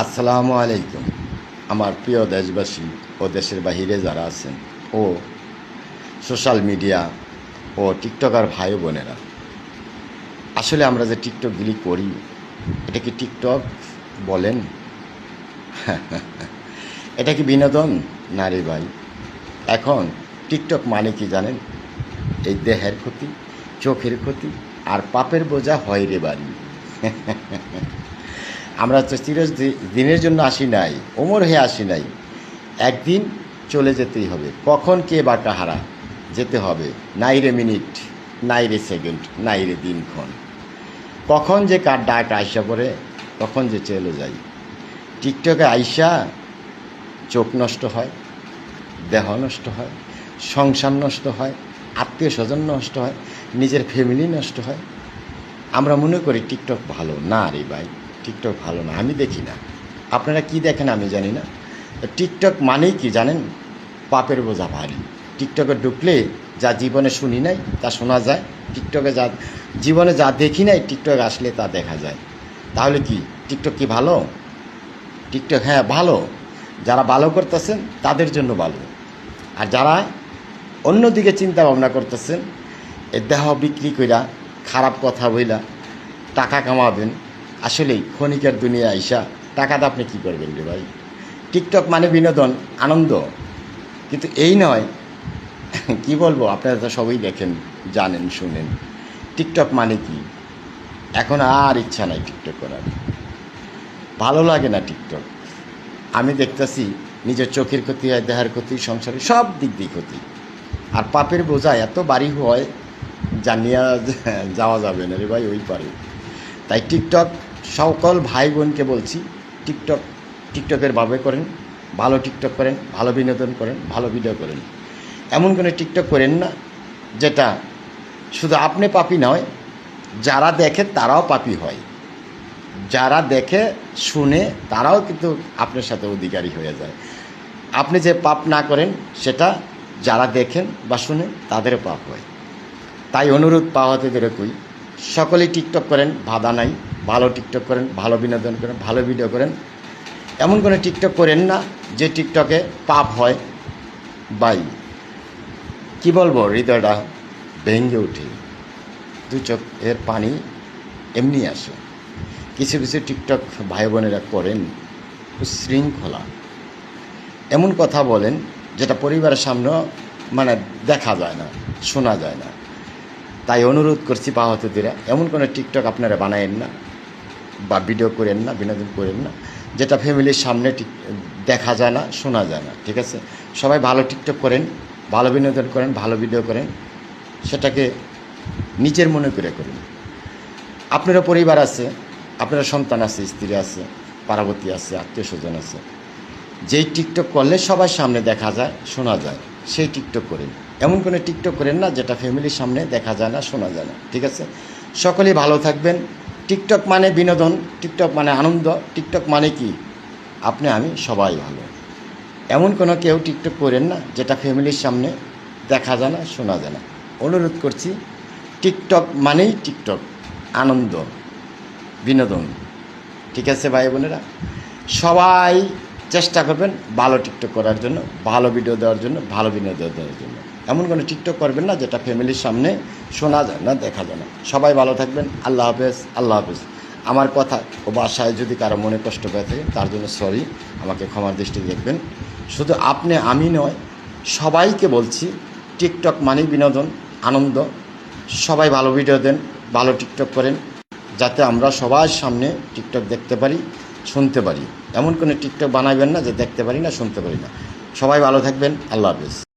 আসসালামু আলাইকুম। আমার প্রিয় দেশবাসী ও দেশের বাহিরে যারা আছেন ও সোশ্যাল মিডিয়া ও টিকটকার ভাই বোনেরা, আসলে আমরা যে টিকটকগুলি করি এটা কি টিকটক বলেন? এটা কি বিনোদন? না রে ভাই। এখন টিকটক মানে কি জানেন? এই দেহের ক্ষতি, চোখের ক্ষতি আর পাপের বোঝা হয় রে বাড়ি। আমরা তো দিনের জন্য আসি নাই, ওমর হয়ে আসি নাই। একদিন চলে যেতেই হবে। কখন কে বা কাহারা যেতে হবে, নাই রে মিনিট, নাই রে সেকেন্ড, নাই রে দিনক্ষণ। কখন যে কার ডাক আইসা পড়ে, কখন যে চলে যাই। টিকটকে আইসা চোখ নষ্ট হয়, দেহ নষ্ট হয়, সংসার নষ্ট হয়, আত্মীয় স্বজন নষ্ট হয়, নিজের ফ্যামিলি নষ্ট হয়। আমরা মনে করি টিকটক ভালো। না রে ভাই, টিকটক ভালো না। আমি দেখি না, আপনারা কি দেখেন আমি জানি না। টিকটক মানেই কি জানেন? পাপের বোঝা ভারী। টিকটকে ঢুকলে যা জীবনে শুনি নাই তা শোনা যায়, টিকটকে যা জীবনে যা দেখি নাই টিকটক আসলে তা দেখা যায়। তাহলে কি টিকটক কি ভালো? টিকটক হ্যাঁ ভালো। যারা ভালো করতেছেন তাদের জন্য ভালো। আর যারা অন্যদিকে চিন্তা ভাবনা করতেছেন, এ দেহ বিক্রি কইরা, খারাপ কথা বইলা টাকা কামাবেন, আসলেই ক্ষণিকের দুনিয়া আইসা টাকাটা আপনি কী করবেন রে ভাই? টিকটক মানে বিনোদন, আনন্দ, কিন্তু এই নয়। কি বলবো, আপনারা তো সবই দেখেন, জানেন, শুনেন। টিকটক মানে কি? এখন আর ইচ্ছা নাই টিকটক করার, ভালো লাগে না টিকটক। আমি দেখতেছি নিজের চোখের ক্ষতি হয়, দেহের ক্ষতি, সংসারে সব দিক দিয়ে ক্ষতি। আর পাপের বোঝা এত বাড়ি হয়, জানিয়া যাওয়া যাবে না রে ভাই ওই পারে। তাই টিকটক সকল ভাই বোনকে বলছি, টিকটকের ভাবে করেন, ভালো টিকটক করেন, ভালো বিনোদন করেন, ভালো ভিডিও করেন। এমন কোনো টিকটক করেন না যেটা শুধু আপনি পাপী নয়, যারা দেখে তারাও পাপী হয়। যারা দেখে শুনে তারাও কিন্তু আপনার সাথে অধিকারী হয়ে যায়। আপনি যে পাপ না করেন সেটা যারা দেখেন বা শুনেন তাদেরও পাপ হয়। তাই অনুরোধ পাওয়াতে ধরে কই, সকলেই টিকটক করেন, বাধা নাই। ভালো টিকটক করেন, ভালো বিনোদন করেন, ভালো ভিডিও করেন। এমন কোনো টিকটক করেন না যে টিকটকে পাপ হয়। বাই কি বলবো, হৃদয়টা ভেঙে ওঠে, দু চোখের পানি এমনি আসে। কিছু কিছু টিকটক ভাই বোনেরা করেন উচ্ছৃঙ্খলা, এমন কথা বলেন যেটা পরিবারের সামনেও মানে দেখা যায় না, শোনা যায় না। তাই অনুরোধ করছি পাহতদিরা, এমন কোনো টিকটক আপনারা বানায়েন না বা ভিডিও করেন না, বিনোদন করেন না যেটা ফ্যামিলির সামনে দেখা যায় না, শোনা যায় না। ঠিক আছে? সবাই ভালো টিকটক করেন, ভালো বিনোদন করেন, ভালো ভিডিও করেন, সেটাকে নিজের মনে করে করেন। আপনারও পরিবার আছে, আপনার সন্তান আছে, স্ত্রী আছে, পার্বতী আছে, আত্মীয় স্বজন আছে। যেই টিকটক করলে সবার সামনে দেখা যায়, শোনা যায়, সেই টিকটক করেন। এমন কোনো টিকটক করেন না যেটা ফ্যামিলির সামনে দেখা যায় না, শোনা যায় না। ঠিক আছে? সকলেই ভালো থাকবেন। টিকটক মানে বিনোদন, টিকটক মানে আনন্দ, টিকটক মানে কি আপনি আমি সবাই ভালো। এমন কোনো কেউ টিকটক করেন না যেটা ফ্যামিলির সামনে দেখা যায় না, শোনা যায় না। অনুরোধ করছি, টিকটক মানেই টিকটক, আনন্দ, বিনোদন। ঠিক আছে ভাই বোনেরা? সবাই চেষ্টা করবেন ভালো টিকটক করার জন্য, ভালো ভিডিও দেওয়ার জন্য, ভালো বিনোদন দেওয়ার জন্য। এমন কোনো টিকটক করবেন না যেটা ফ্যামিলির সামনে শোনা যায় না, দেখা যায় না। সবাই ভালো থাকবেন। আল্লাহ হাফেজ, আল্লাহ হাফেজ। আমার কথা ও বাসায় যদি কারো মনে কষ্ট পেয়ে থাকে তার জন্য সরি, আমাকে ক্ষমার দৃষ্টি দেখবেন। শুধু আপনি আমি নয়, সবাইকে বলছি, টিকটক মানেই বিনোদন, আনন্দ। সবাই ভালো ভিডিও দেন, ভালো টিকটক করেন, যাতে আমরা সবার সামনে টিকটক দেখতে পারি, শুনতে পারি। এমন কোনো টিকটক বানাবেন না যে দেখতে পারি না, শুনতে পারি না। সবাই ভালো থাকবেন। আল্লাহ হাফেজ।